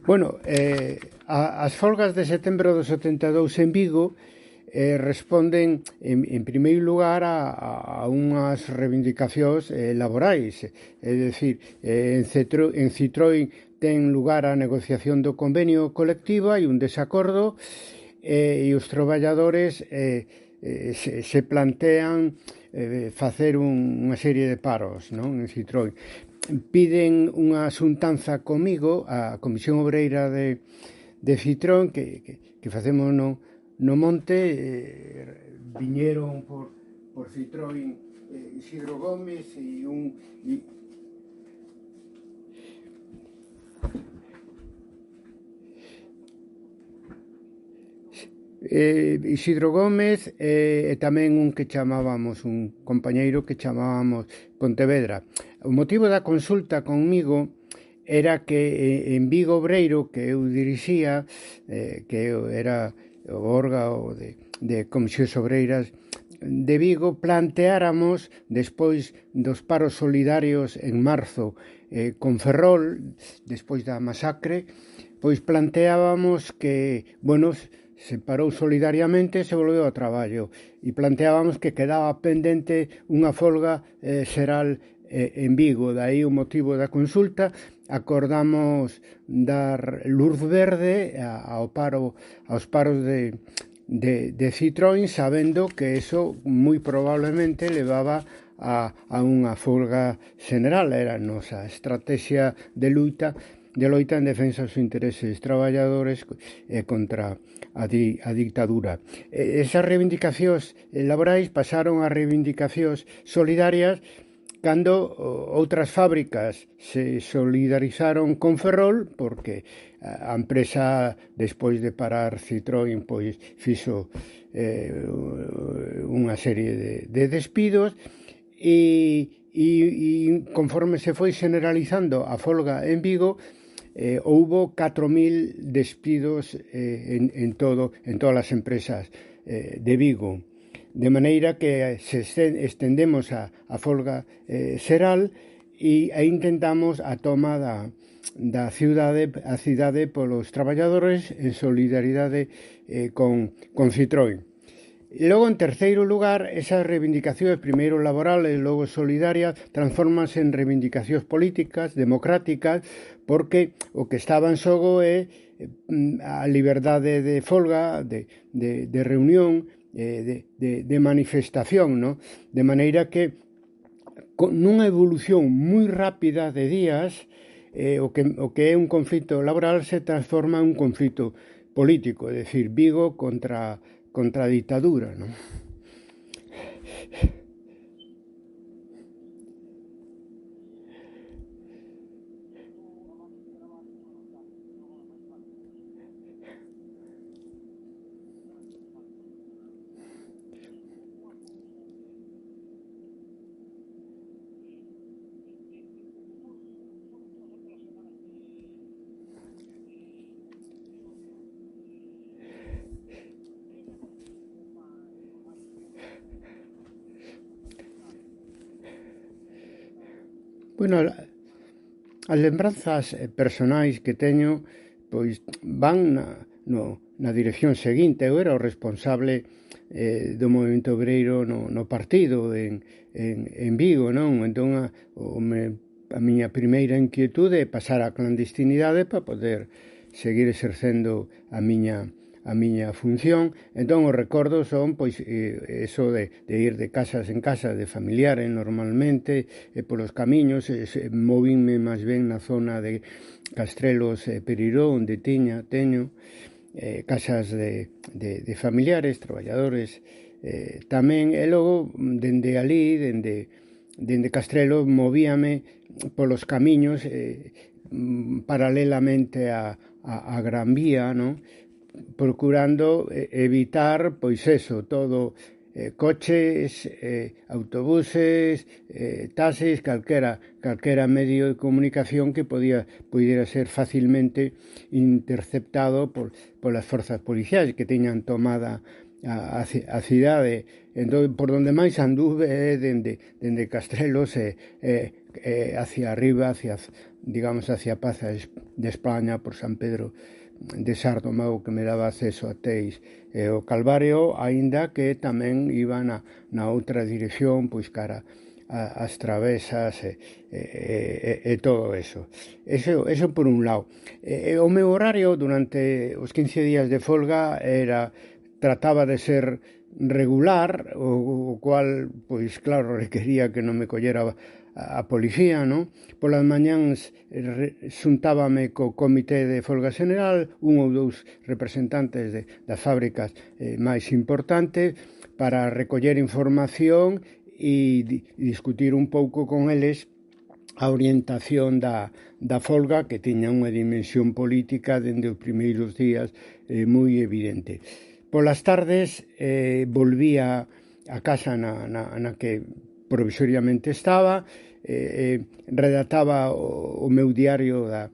Bueno, as folgas de setembro do 72 en Vigo responden, en primeiro lugar, a unhas reivindicacións laborais. É dicir, en Citroën ten lugar a negociación do convenio colectivo, hai un desacordo e os traballadores se plantean facer unha serie de paros, non, en Citroën. Piden unha xuntanza comigo, a Comisión Obreira de Citroën, que facemos no monte. Viñeron por Citroën Isidro Gómez e Isidro Gómez e tamén un compañeiro que chamábamos Pontevedra. O motivo da consulta conmigo era que en Vigo Obreiro, que eu dirixía, que era o órgano de Comisións Obreiras de Vigo, planteáramos, despois dos paros solidarios en marzo con Ferrol, despois da masacre, pois planteábamos que, bueno, se parou solidariamente e se volveu ao traballo, e planteábamos que quedaba pendente unha folga xeral en Vigo. Daí o motivo da consulta. Acordamos dar luz verde aos paros de Citroën, sabendo que eso moi probablemente levaba a unha folga general. Era a nosa estrategia de loita en defensa dos intereses traballadores contra a dictadura. Esas reivindicacións laborais pasaron a reivindicacións solidarias cando outras fábricas se solidarizaron con Ferrol, porque a empresa, despois de parar Citroën, pois fixo unha serie de despidos, e conforme se foi generalizando a folga en Vigo, houbo 4.000 despidos en todas as empresas de Vigo, de maneira que se estendemos a folga xeral e intentamos a toma da cidade polos traballadores en solidaridade con Citroën. E logo, en terceiro lugar, esas reivindicacións, primeiro laborales e logo solidarias, transformanse en reivindicacións políticas, democráticas, porque o que estaba en xogo é a liberdade de folga, de reunión, de manifestación, ¿no? De maneira que, nunha evolución moi rápida de días, o que é un conflito laboral se transforma en un conflito político, é dicir, Vigo contra a ditadura, non? Bueno, as lembranzas personais que teño pois van na dirección seguinte. Eu era o responsable do movimento obreiro no partido en Vigo, non? Entón a miña primeira inquietude é pasar á clandestinidade para poder seguir exercendo a miña función. Entón os recordos son pois eso de ir de casas en casas de familiares normalmente, polos camiños. Movínme máis ben na zona de Castrelos e Periró, onde teño casas de familiares, traballadores tamén, e logo dende ali, dende Castrelo, movíame polos camiños paralelamente a Gran Vía, non? Procurando evitar, pois eso, todo coches, autobuses, taxis, calquera medio de comunicación que pudiera ser facilmente interceptado polas forzas policiais que teñan tomada a cidade. Entón, por donde máis anduve é dende Castrelos hacia arriba, digamos, hacia Paza de España, por San Pedro de Sardomeu, que me daba acceso a Teis e o Calvario, aínda que tamén iba na outra dirección, pois cara as travesas e todo eso. Eso por un lado. O meu horario durante os 15 días de folga trataba de ser regular, o cual, pois claro, requería que non me collera a policía, non? Polas mañáns xuntábame co comité de folga general, un ou dous representantes das fábricas máis importantes, para recoller información e discutir un pouco con eles a orientación da folga, que tiña unha dimensión política dende os primeiros días moi evidente. Polas tardes volvía a casa na que provisoriamente estaba, redactaba o meu diario da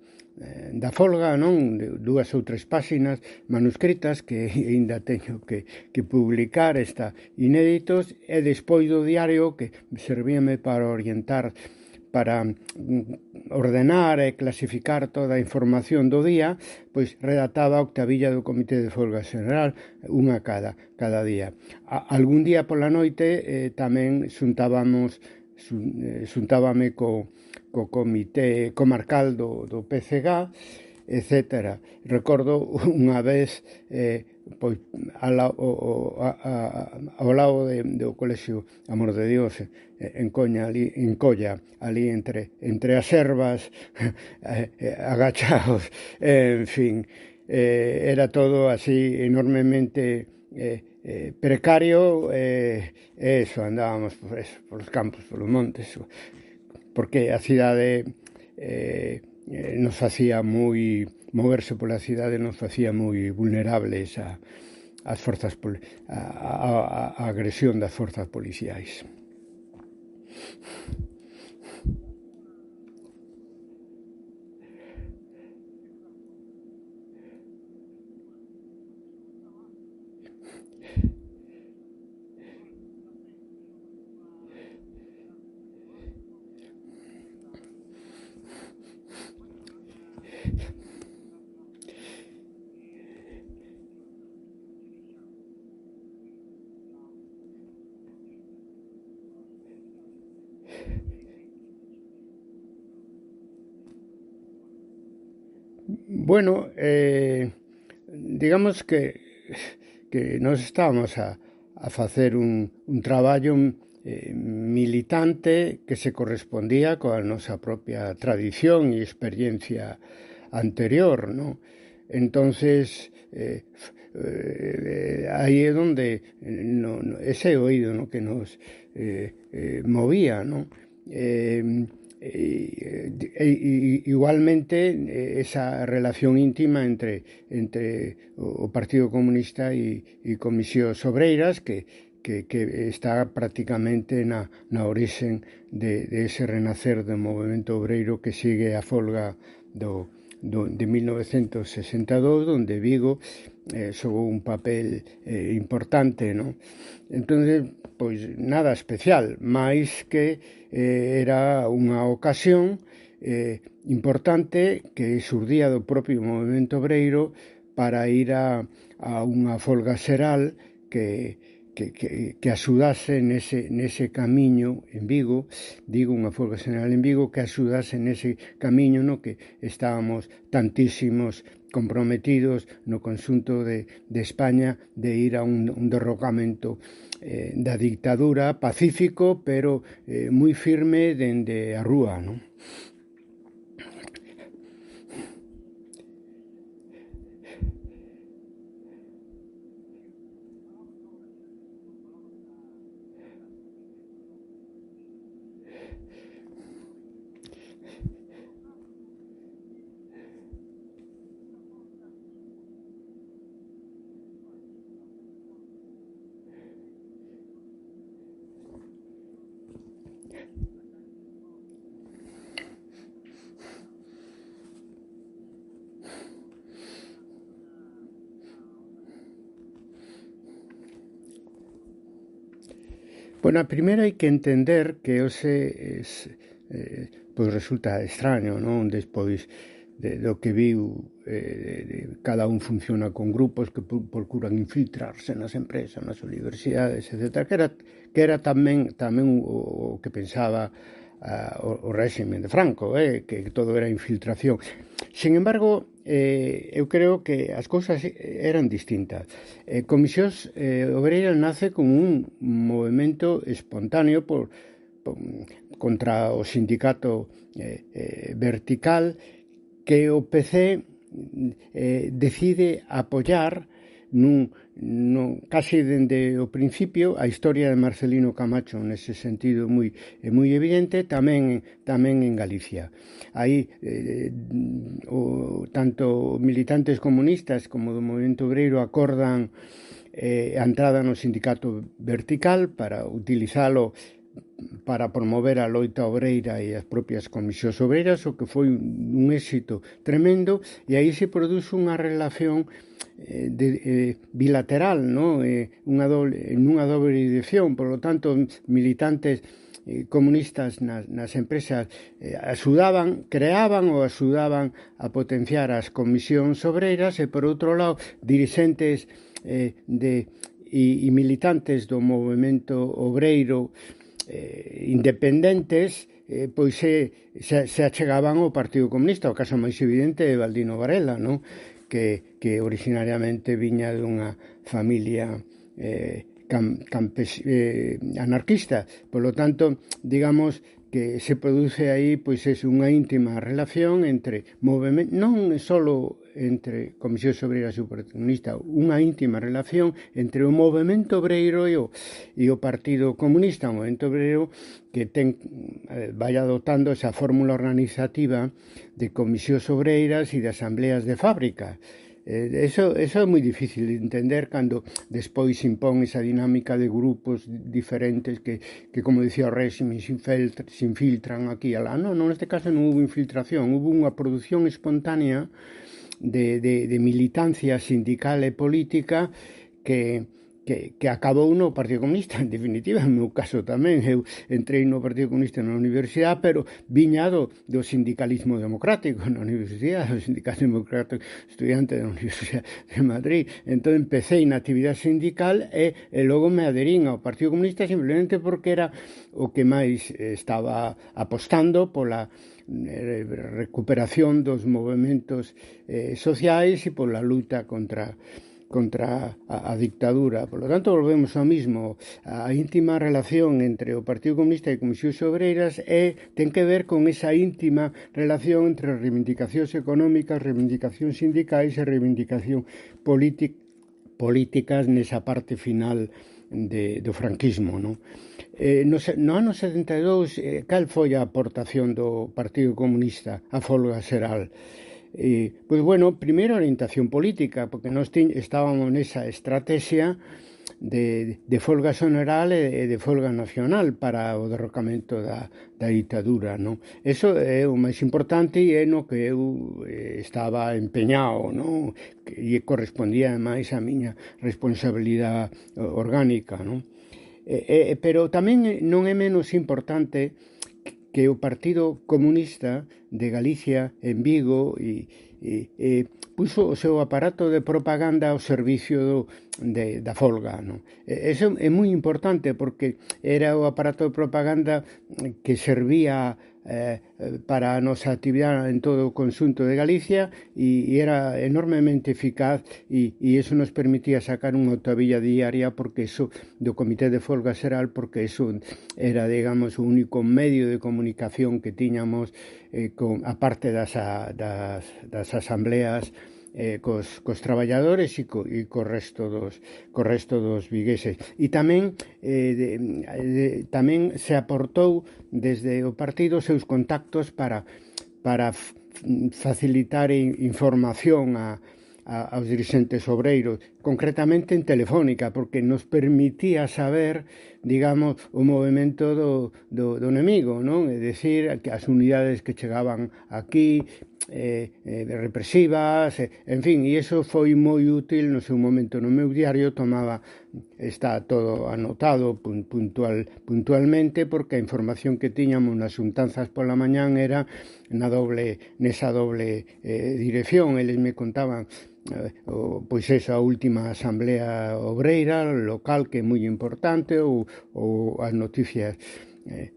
folga, non? 2 ou 3 páxinas manuscritas que aínda teño que publicar, inéditos, e despois do diario, que servíame para orientar, para ordenar e clasificar toda a información do día, pois redactaba a octavilla do Comité de Folga General, unha cada día. Algún día pola noite tamén xuntábame co Comité Comarcal do PCG, etc. Recordo unha vez pois ao lado do Colexio Amor de Dios en Colla, ali entre as ervas, agachados, en fin, era todo así enormemente precario, eso, andábamos polos campos, polos montes, porque a cidade nos facía moverse pola cidade nos facía moi vulnerables a agresión das forzas policiais. Bueno, digamos que nós estábamos a facer un traballo militante que se correspondía coa nosa propia tradición e experiencia anterior, non? Entonces, aí é onde ese oído, no, que nos movía, non? Igualmente esa relación íntima entre o Partido Comunista e Comisións Obreiras que está prácticamente na orixe de ese renacer do movemento obreiro que sigue a folga de 1962, onde Vigo xogou un papel importante, non? Entón, pois nada especial, máis que era unha ocasión importante que xurdía do propio movemento obreiro para ir a unha folga xeral que axudase nese camiño en Vigo, digo, unha folga xeral en Vigo, que axudase nese camiño no que estábamos tantísimos comprometidos no conxunto de España de ir a un derrocamento da dictadura pacífico, pero moi firme dende a rúa, non? Bueno, a primeira hai que entender que pois resulta extraño, non? Despois do que viu, cada un funciona con grupos que procuran infiltrarse nas empresas, nas universidades, etc. Que era tamén o que pensaba o réxime de Franco, que todo era infiltración. Sin embargo, eu creo que as cousas eran distintas. Comisións Obreiras nace como un movimento espontáneo contra o sindicato vertical que o PC decide apoiar casi dende o principio a historia de Marcelino Camacho nese sentido moi evidente, tamén en Galicia. Aí tanto militantes comunistas como do movimento obreiro acordan a entrada no sindicato vertical para utilizalo para promover a loita obreira e as propias comisións obreiras, o que foi un éxito tremendo, e aí se produce unha relación bilateral, ¿no? Nunha doble dirección. Por lo tanto, militantes comunistas nas empresas creaban ou axudaban a potenciar as comisións obreiras, e por outro lado, dirixentes e militantes do movimento obreiro independentes pois se achegaban ao Partido Comunista. O caso máis evidente é Baldino Varela, non? Que originariamente viña dunha familia anarquista. Por lo tanto, digamos que se produce aí pois unha íntima relación entre movimento, non só entre Comisións Obreiras e o Partido Comunista, unha íntima relación entre o movimento obreiro e o Partido Comunista, o movimento obreiro que vai adoptando esa fórmula organizativa de comisións obreiras e de asambleas de fábrica. Eso é moi difícil de entender cando despois se impón esa dinámica de grupos diferentes que como dicía o réxime, se infiltran aquí e alá. Non, neste caso non hubo infiltración, hubo unha produción espontánea de militancia sindical e política que acabou no Partido Comunista, en definitiva. En meu caso tamén, eu entrei no Partido Comunista na universidade, pero viña do sindicalismo democrático na universidade, do sindicato democrático estudiante da Universidade de Madrid. Entón empecé na actividade sindical e logo me aderín ao Partido Comunista simplemente porque era o que máis estaba apostando pola recuperación dos movimentos sociais e pola luta contra a dictadura. Por lo tanto, volvemos ao mismo. A íntima relación entre o Partido Comunista e Comisións Obreiras ten que ver con esa íntima relación entre reivindicacións económicas, reivindicacións sindicais e reivindicacións políticas nesa parte final do franquismo, non? No ano 72, cal foi a aportación do Partido Comunista á folga xeral? Pois bueno, primeiro orientación política, porque nós estábamos nesa estrategia de folga xeral e de folga nacional para o derrocamento da ditadura, non? Eso é o máis importante e é no que eu estaba empeñado, non? E correspondía ademais a miña responsabilidade orgánica, non? Pero tamén non é menos importante que o Partido Comunista de Galicia en Vigo puxo o seu aparato de propaganda ao servicio da folga, non? Eso é moi importante porque era o aparato de propaganda que servía para a nosa actividade en todo o conxunto de Galicia e era enormemente eficaz e iso nos permitía sacar unha autovilla diaria porque iso do Comité de Folga Xeral, porque iso era, digamos, o único medio de comunicación que tiñamos a parte das asambleas cos traballadores e co resto dos vigueses. E tamén se aportou desde o partido seus contactos para facilitar información aos dirixentes obreiros, concretamente en Telefónica, porque nos permitía saber digamos, o movimento do enemigo, non? É dicir, que as unidades que chegaban aquí, represivas, en fin, e iso foi moi útil no seu momento. No meu diario está todo anotado puntualmente, porque a información que tiñamos nas xuntanzas pola mañán era nesa doble dirección. Eles me contaban pois esa última asamblea obreira local, que é moi importante, ou as noticias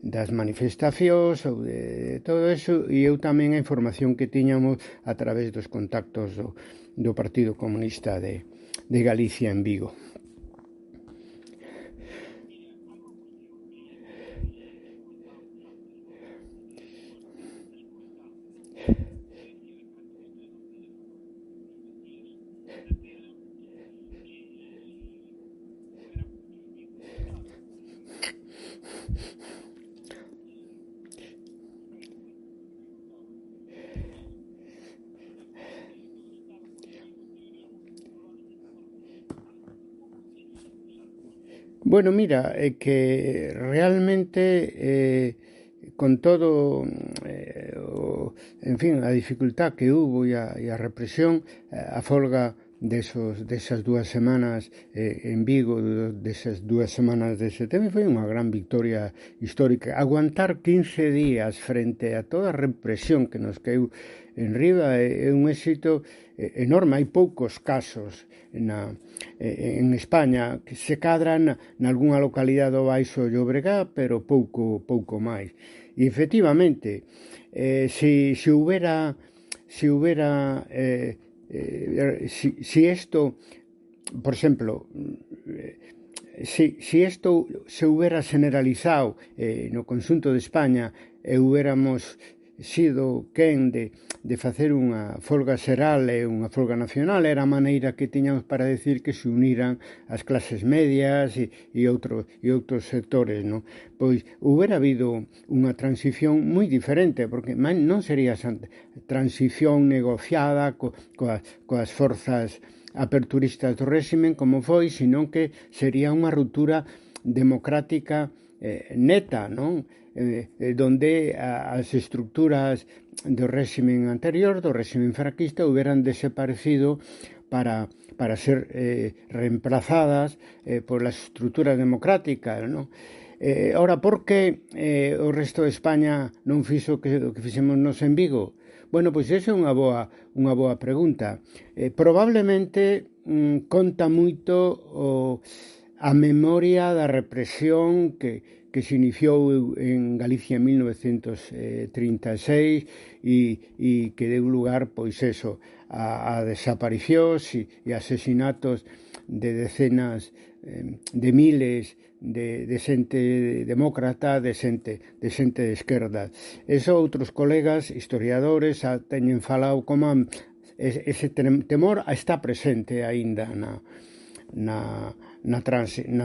das manifestacións ou de todo eso, e eu tamén a información que tiñamos a través dos contactos do Partido Comunista de Galicia en Vigo. Bueno, mira, é que realmente con todo, en fin, a dificultad que hubo e a represión, a folga desas 2 semanas en Vigo, desas 2 semanas de setembro, foi unha gran victoria histórica. Aguantar 15 días frente a toda a represión que nos caeu en riba é un éxito enorme. Hai poucos casos en España, que se cadran nalgúna localidade do Baixo Llobregat, pero pouco máis. E efectivamente, si esto, por exemplo, si esto se hubiera generalizado no conxunto de España e hubiéramos sido quen de facer unha folga xeral e unha folga nacional, era a maneira que tiñamos para decir que se uniran as clases medias e outros sectores, non? Pois hubiera habido unha transición moi diferente, porque non sería esa transición negociada coas forzas aperturistas do réximen como foi, senón que sería unha ruptura democrática neta, non? Donde as estructuras do réximen anterior, do réximen franquista, hubieran desaparecido para ser reemplazadas polas estructuras democráticas, non? Ora, por que o resto de España non fixo o que fixemos nos en Vigo? Bueno, pois esa é unha boa pregunta. Probablemente conta moito a memoria da represión que se iniciou en Galicia en 1936 e que deu lugar, pois eso, a desaparicións e asesinatos de decenas de miles de xente demócrata, de xente de esquerda. Eso outros colegas historiadores teñen falado como ese temor está presente aínda na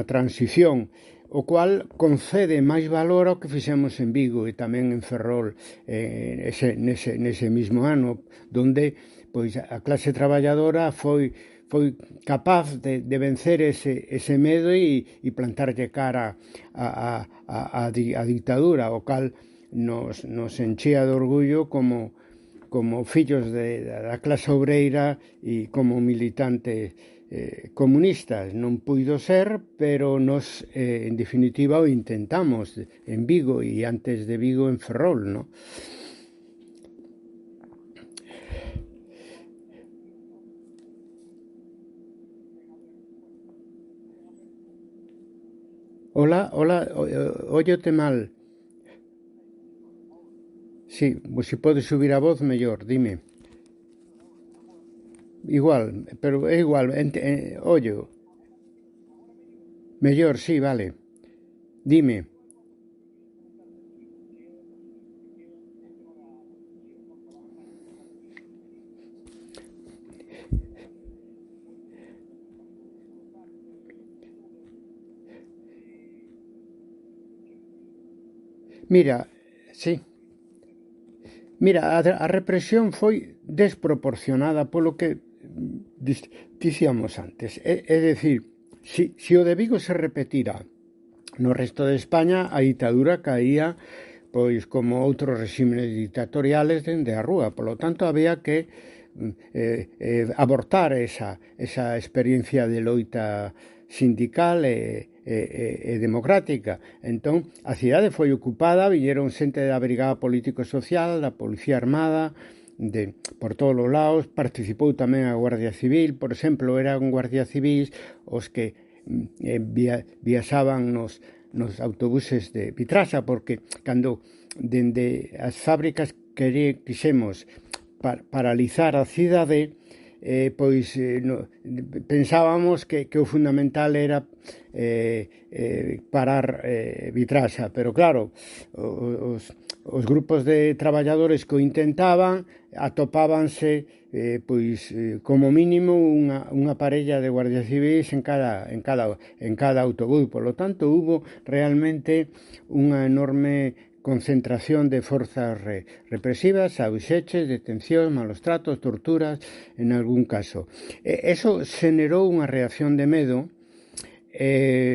transición, o cual concede máis valor ao que fixemos en Vigo e tamén en Ferrol nese mesmo ano, donde pois a clase traballadora foi capaz de vencer ese medo e plantarlle cara a dictadura, o cal nos enchía de orgullo como fillos da clase obreira e como militantes comunistas. Non puido ser, pero nos, en definitiva, o intentamos en Vigo e antes de Vigo en Ferrol, non? Hola, óyote mal. Sí, pues si podes subir a voz, mellor, dime. Igual, pero é igual, ollo. Mellor, sí, vale. Dime. Mira, sí. Mira, a represión foi desproporcionada polo que dicíamos antes. É dicir, se o de Vigo se repetira No resto de España a ditadura caía pois como outros regímenes dictatoriales dende a rúa. Polo tanto, había que abortar esa experiencia de loita sindical e democrática. Entón, a cidade foi ocupada, viñeron xente da Brigada Político-Social, da Policía Armada, por todos os lados. Participou tamén a Guardia Civil, por exemplo, eran guardia civis os que viaxaban nos autobuses de Vitrasa, porque cando dende as fábricas quixemos paralizar a cidade, pensábamos que o fundamental era parar Vitrasa, pero claro, os grupos de traballadores que o intentaban atopábanse como mínimo unha parella de guardias civis en cada autobús. Por lo tanto, hubo realmente unha enorme concentración de forzas represivas, auxeches, detencións, malos tratos, torturas, en algún caso. Eso xenerou unha reacción de medo,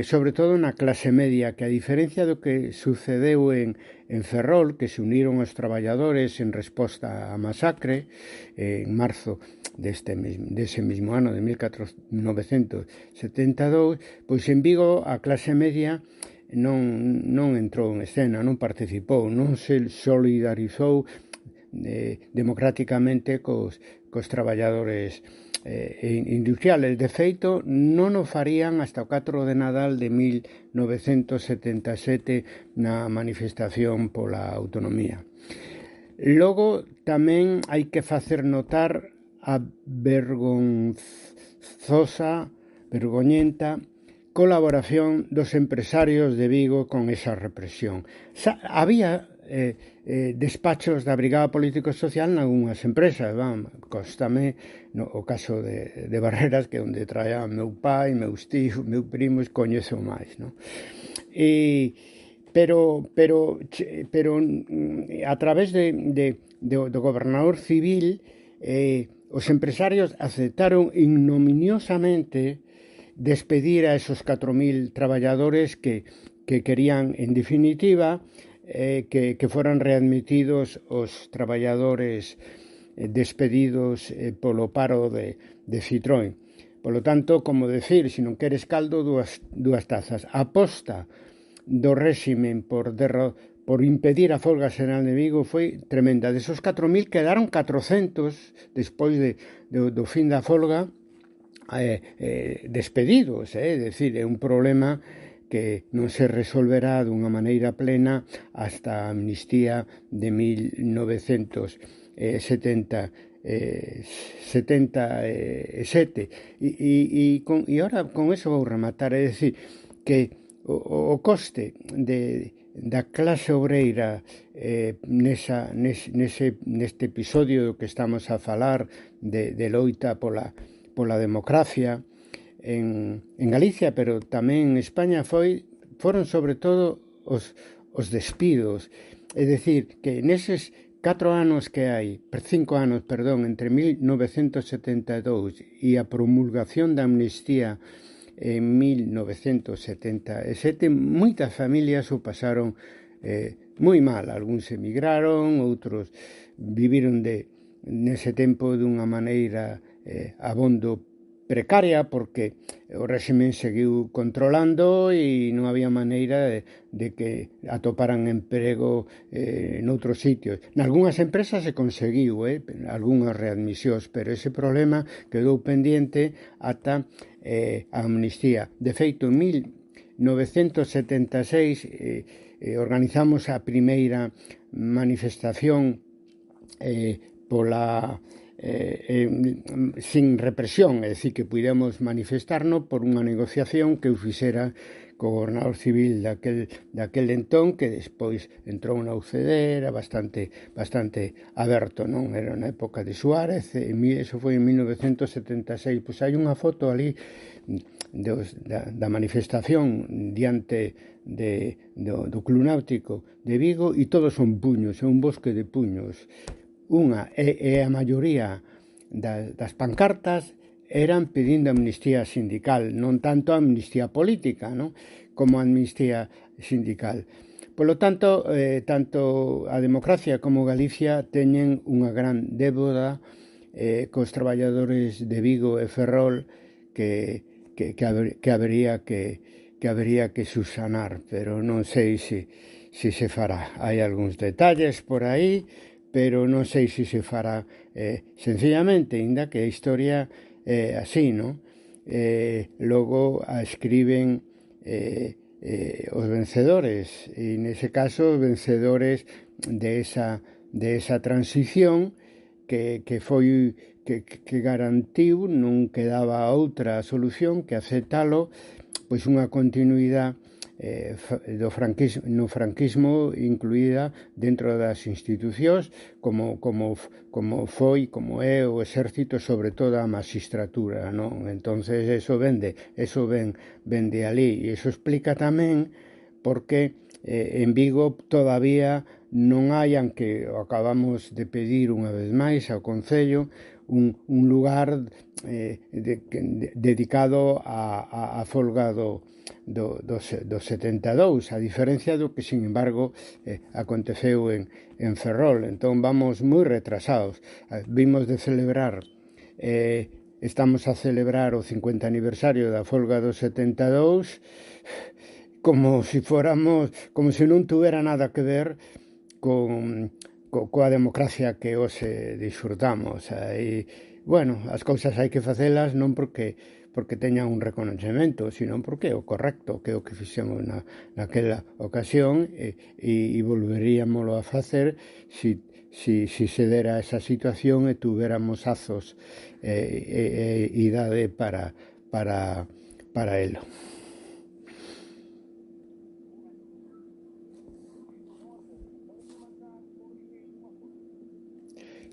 sobre todo na clase media, que a diferencia do que sucedeu en Ferrol, que se uniron os traballadores en resposta á masacre en marzo dese mesmo ano de 1972, pois en Vigo a clase media non entrou en escena, non participou, non se solidarizou democráticamente cos traballadores industriales. De feito, non o farían hasta o 4 de Nadal de 1977 na manifestación pola autonomía. Logo, tamén hai que facer notar a vergoñenta colaboración dos empresarios de Vigo con esa represión. Había despachos da Brigada Político-Social nalgúnas empresas, constame o caso de Barreras, que onde traía meu pai, meus tíos, meus primos, coñezo máis, non? Pero a través do gobernador civil, os empresarios aceptaron ignominiosamente despedir a esos 4.000 traballadores que querían, en definitiva, que foran readmitidos os traballadores despedidos polo paro de Citroën. Polo tanto, como decir, se non queres caldo, dúas tazas. A aposta do réximen por impedir a folga xeral de Vigo foi tremenda. Desos 4.000 quedaron 400 despois do fin da folga, despedidos, é dicir, é un problema que non se resolverá dunha maneira plena hasta a amnistía de 1977. E ahora con eso vou rematar, é dicir, que o coste da clase obreira neste episodio do que estamos a falar de loita pola democracia en Galicia, pero tamén en España, foron sobre todo os despidos. É dicir, que neses 5 anos, entre 1972 e a promulgación da amnistía en 1977, moitas familias o pasaron moi mal. Algúns emigraron, outros viviron nese tempo dunha maneira abondo precaria, porque o réximen seguiu controlando e non había maneira de que atoparan emprego noutros sitios. Nalgúnas empresas se conseguiu algunhas readmisións, pero ese problema quedou pendiente ata a amnistía. De feito, en 1976 organizamos a primeira manifestación sin represión, é dicir, que pudemos manifestarnos por unha negociación que eu fixera co gobernador civil daquel entón, que despois entrou na UCD, era bastante aberto, non? Era na época de Suárez, eso foi en 1976. Pois hai unha foto ali da manifestación diante do Club Náutico de Vigo, e todos son puños, é un bosque de puños. Unha é a maioría das pancartas eran pedindo amnistía sindical, non tanto amnistía política, non? Como amnistía sindical. Polo tanto, tanto a democracia como Galicia teñen unha gran débeda cos traballadores de Vigo e Ferrol que habería que subsanar, pero non sei se se fará. Hai algúns detalles por aí, pero non sei se se fará sencillamente, ainda que a historia así, non? Logo a escriben os vencedores, e nese caso vencedores de esa transición que foi que garantiu, non quedaba outra solución que aceptalo, pois unha continuidade do franquismo, no franquismo incluída dentro das institucións como foi, como é o exército, sobre todo a magistratura, non? Entonces eso ven de ali, e eso explica tamén porque en Vigo todavía non hai, aunque acabamos de pedir unha vez máis ao Concello, un lugar dedicado a folga do 72, a diferencia do que, sin embargo, aconteceu en Ferrol. Entón vamos moi retrasados. Vimos de celebrar, estamos a celebrar o 50 aniversario da folga do 72, como se non tuvera nada que ver coa democracia que hoxe disfrutamos. E, bueno, as cousas hai que facelas non porque teñan un reconocemento, sino porque é o correcto, que é o que fixemos naquela ocasión, e volveríamoslo a facer si se dera esa situación e tuveramos azos e idade para elo.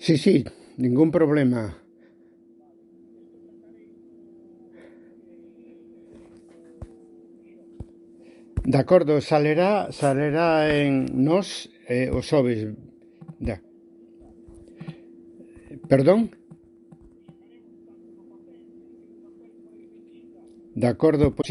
Sí, ningún problema. De acordo, salerá en Nós os xoves. Da. Perdón? De acordo, pois